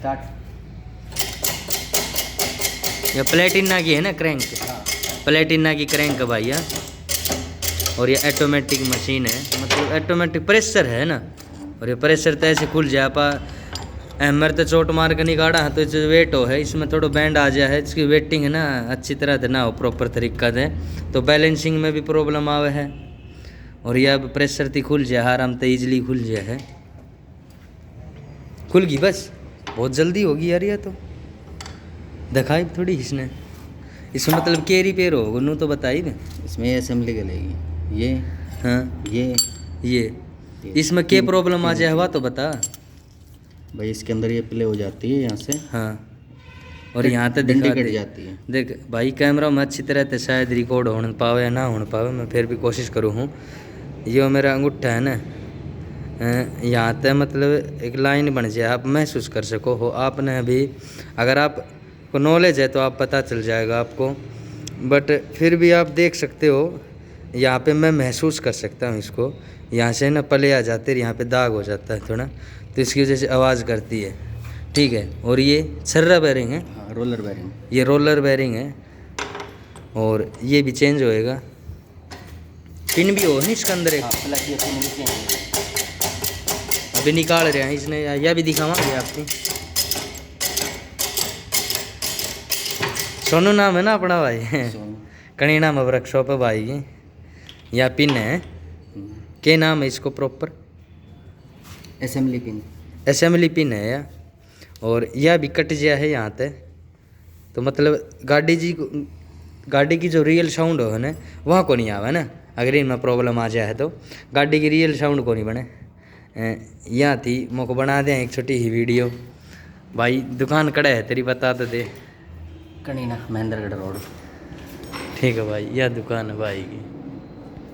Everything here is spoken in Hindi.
स्टार्ट। ये प्लेटिना की है ना क्रैंक, प्लेटिना की क्रैंक है भाई। हाँ, और ये ऑटोमेटिक मशीन है, मतलब ऑटोमेटिक प्रेशर है ना। और ये प्रेशर तो ऐसे खुल जाए पा एमर तो चोट मार के निकाला है, तो इसे वेट हो है, इसमें थोड़ा बैंड आ जाए है, इसकी वेटिंग है ना अच्छी तरह से ना हो प्रॉपर तरीका से, तो बैलेंसिंग में भी प्रॉब्लम आवे है। और यह अब प्रेशर थी खुल जाए आराम से, ईजिली खुल जाए है, खुल गई बस, बहुत जल्दी होगी यार। ये तो दिखाई थोड़ी इसमें मतलब के रिपेयर होगा नू तो बताई दे। इसमें असेंबली गलेगी ये। हाँ ये इसमें क्या प्रॉब्लम आ जाए हवा तो बता भाई। इसके अंदर ये प्ले हो जाती है यहाँ से। हाँ, और यहाँ तक दिखा कट दे जाती है। देख भाई, कैमरा में अच्छी तरह से शायद रिकॉर्ड होने पावे या ना होने पावे, मैं फिर भी कोशिश करूँ हूँ। ये मेरा अंगूठा है ना, यहाँ तक मतलब एक लाइन बन जाए, आप महसूस कर सको हो। आपने अभी अगर आपको नॉलेज है तो आप पता चल जाएगा आपको, बट फिर भी आप देख सकते हो यहाँ पे मैं महसूस कर सकता हूँ इसको। यहाँ से ना पले आ जाते, यहाँ पे दाग हो जाता है थोड़ा, तो इसकी वजह से आवाज़ करती है, ठीक है। और ये छर्रा बेरिंग है। हाँ, रोलर बेरिंग। ये रोलर बेरिंग है, और ये भी चेंज होएगा। पिन भी हो नहीं इसके अंदर एक, अभी निकाल रहे हैं इसने, यह भी दिखावांगे आपको। सोनू नाम है ना अपना भाई, कणी नाम है वर्कशॉप है भाई की। यह पिन है, क्या नाम है इसको proper? Assembly pin. Assembly pin है यह। और यह भी कट गया है यहाँ तक, तो मतलब गाड़ी की जो रियल साउंड हो ना वहाँ को नहीं आवा ना। अगर इनमें प्रॉब्लम आ जाए तो गाड़ी की रियल साउंड को नहीं बने। यहाँ थी मोको बना दें एक छोटी ही वीडियो। भाई दुकान कड़ा है तेरी, बता तो दे। कनीना महेंद्रगढ़ रोड। ठीक है भाई, यह दुकान है भाई की।